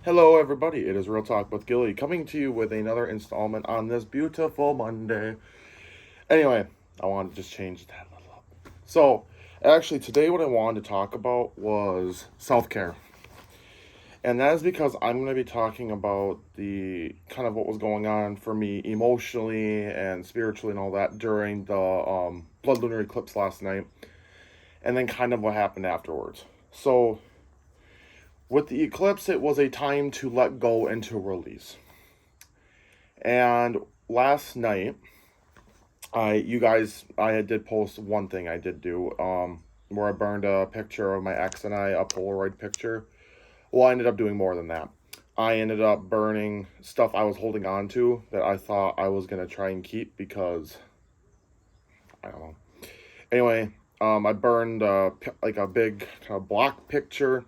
Hello, everybody. It is Real Talk with Gilly coming to you with another installment on this beautiful Monday. Anyway, I wanted to just change that a little up. So, actually, today what I wanted to talk about was self care. And that is because I'm going to be talking about the kind of what was going on for me emotionally and spiritually and all that during the blood lunar eclipse last night, and then kind of what happened afterwards. So, with the eclipse, it was a time to let go and to release. And last night, I did post one thing I did do, where I burned a picture of my ex and I, a Polaroid picture. Well, I ended up doing more than that. I ended up burning stuff I was holding on to that I thought I was gonna try and keep because I don't know. Anyway, I burned like a big kind of block picture.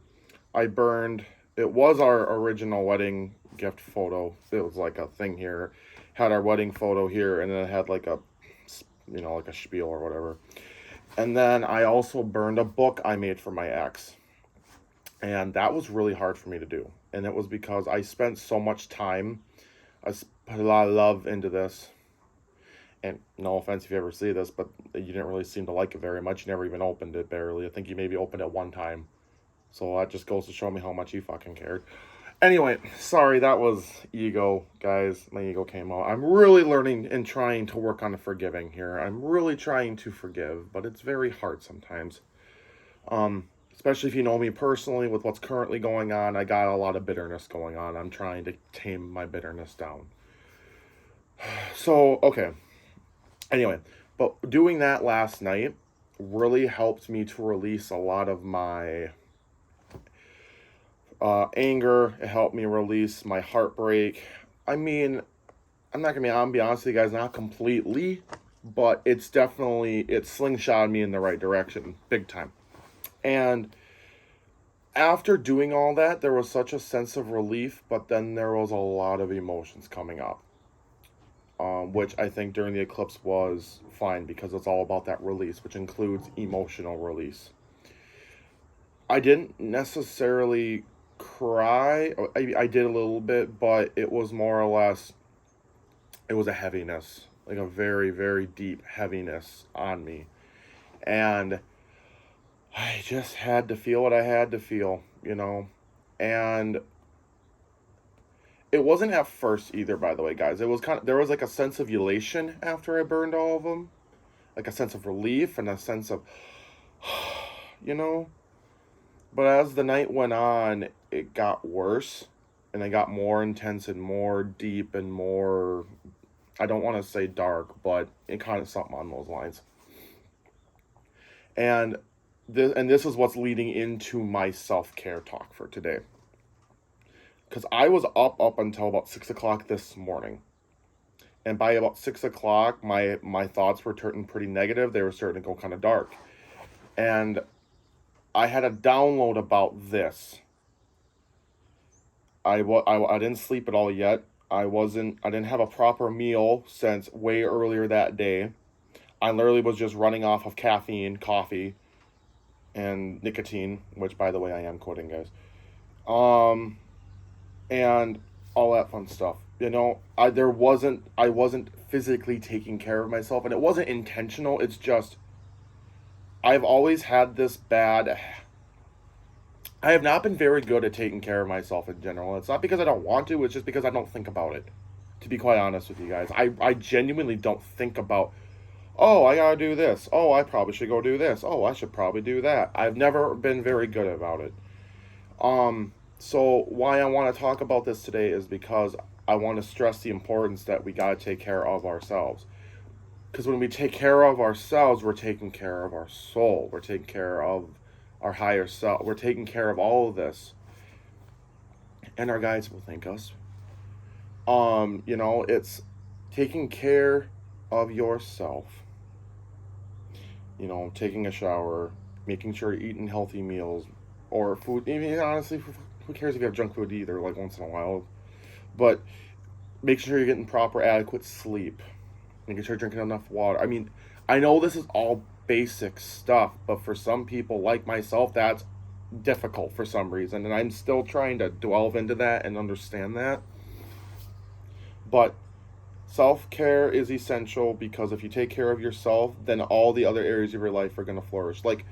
I burned. It was our original wedding gift photo. It was like a thing here. Had our wedding photo here, and then it had like a, like a spiel or whatever. And then I also burned a book I made for my ex, and that was really hard for me to do. And it was because I spent so much time. Put a lot of love into this. And no offense if you ever see this, but you didn't really seem to like it very much. You never even opened it, barely. I think you maybe opened it one time. So that just goes to show me how much you fucking cared. Anyway, sorry, that was ego, guys. My ego came out. I'm really learning and trying to work on forgiving here. I'm really trying to forgive, but it's very hard sometimes. Especially if you know me personally with what's currently going on. I got a lot of bitterness going on. I'm trying to tame my bitterness down. So, okay. Anyway, but doing that last night really helped me to release a lot of my anger. It helped me release my heartbreak. I mean, I'm be honest with you guys, not completely, but it's definitely it slingshot me in the right direction, big time. And after doing all that, there was such a sense of relief, but then there was a lot of emotions coming up, which I think during the eclipse was fine because it's all about that release, which includes emotional release. I didn't necessarily cry. I did a little bit, but it was more or less it was a heaviness, like a very, very deep heaviness on me. And I just had to feel what I had to feel. And it wasn't at first either, by the way, guys. It was there was like a sense of elation after I burned all of them, like a sense of relief and a sense of, you know. But as the night went on, it got worse and it got more intense and more deep and more, I don't want to say dark, but it kind of something on those lines. And this is what's leading into my self-care talk for today. Because I was up until about 6 o'clock this morning, and by about 6 o'clock, my thoughts were turning pretty negative. They were starting to go kind of dark, and I had a download about this. I didn't sleep at all yet. I didn't have a proper meal since way earlier that day. I literally was just running off of caffeine, coffee, and nicotine, which by the way I am quoting, guys. Um, and all that fun stuff. I wasn't physically taking care of myself, and it wasn't intentional. It's just I've always had this bad. I have not been very good at taking care of myself in general. It's not because I don't want to. It's just because I don't think about it. To be quite honest with you guys, I genuinely don't think about. Oh, I gotta do this. Oh, I probably should go do this. Oh, I should probably do that. I've never been very good about it. So why I want to talk about this today is because I want to stress the importance that we got to take care of ourselves. Because when we take care of ourselves, we're taking care of our soul. We're taking care of our higher self. We're taking care of all of this. And our guides will thank us. It's taking care of yourself. Taking a shower, making sure you're eating healthy meals or food. I mean, honestly, who cares if you have junk food either, like once in a while? But make sure you're getting proper, adequate sleep. Making sure you're drinking enough water. I mean, I know this is all basic stuff, but for some people like myself, that's difficult for some reason, and I'm still trying to delve into that and understand that. But self-care is essential, because if you take care of yourself, then all the other areas of your life are going to flourish. Like,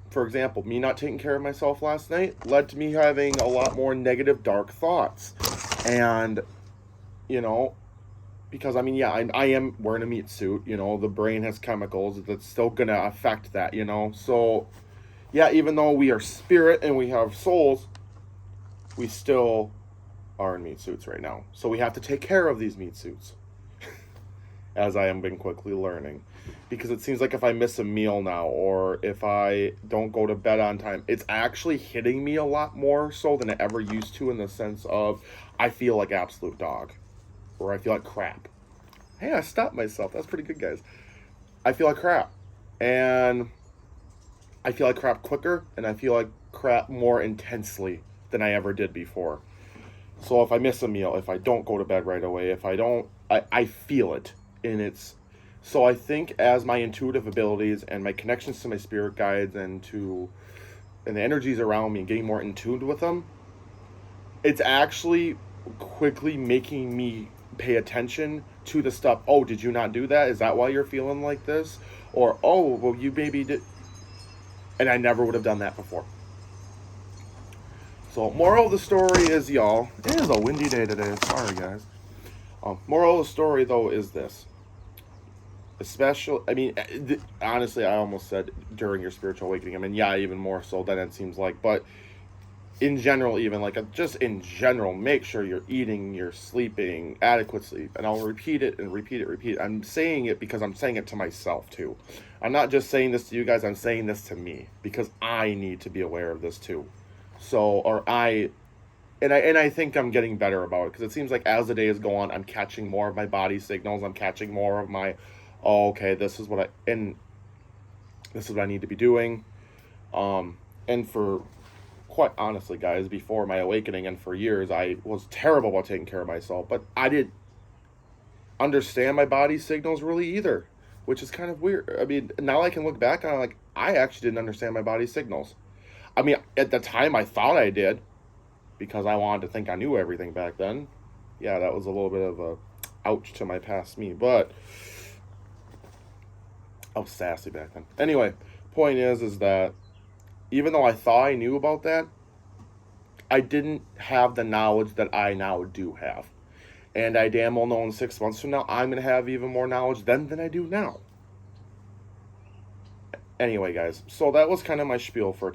for example, me not taking care of myself last night led to me having a lot more negative, dark thoughts. And, you know, because I mean, yeah, I am wearing a meat suit, the brain has chemicals that's still going to affect that. So, yeah, even though we are spirit and we have souls, we still are in meat suits right now. So we have to take care of these meat suits, as I am been quickly learning. Because it seems like if I miss a meal now, or if I don't go to bed on time, it's actually hitting me a lot more so than it ever used to, in the sense of I feel like absolute dog, or I feel like crap. Hey, I stopped myself. That's pretty good, guys. I feel like crap. And I feel like crap quicker, and I feel like crap more intensely than I ever did before. So if I miss a meal, if I don't go to bed right away, if I don't, I feel it. And it's, so I think as my intuitive abilities and my connections to my spirit guides and the energies around me, and getting more in tune with them, it's actually quickly making me pay attention to the stuff. Oh, did you not do that? Is that why you're feeling like this? Or, oh, well, you maybe did. And I never would have done that before. So, moral of the story is, y'all, it is a windy day today. Sorry, guys. Moral of the story, though, is this. Especially, I mean, honestly, I almost said during your spiritual awakening. I mean, yeah, even more so than it seems like. But in general, even, like, just in general, make sure you're eating, you're sleeping, adequate sleep. And I'll repeat it and repeat it. I'm saying it because I'm saying it to myself, too. I'm not just saying this to you guys, I'm saying this to me. Because I need to be aware of this, too. I think I'm getting better about it, because it seems like as the days go on, I'm catching more of my body signals. I'm catching more of my, oh, okay, this is what I need to be doing. And for, quite honestly, guys, before my awakening and for years, I was terrible about taking care of myself, but I didn't understand my body signals really either, which is kind of weird. I mean, now I can look back and I'm like, I actually didn't understand my body signals. I mean, at the time I thought I did, because I wanted to think I knew everything back then. Yeah, that was a little bit of a ouch to my past me, but I was sassy back then. Anyway, point is that even though I thought I knew about that, I didn't have the knowledge that I now do have. And I damn well know in 6 months from now, I'm going to have even more knowledge then than I do now. Anyway, guys, so that was kind of my spiel for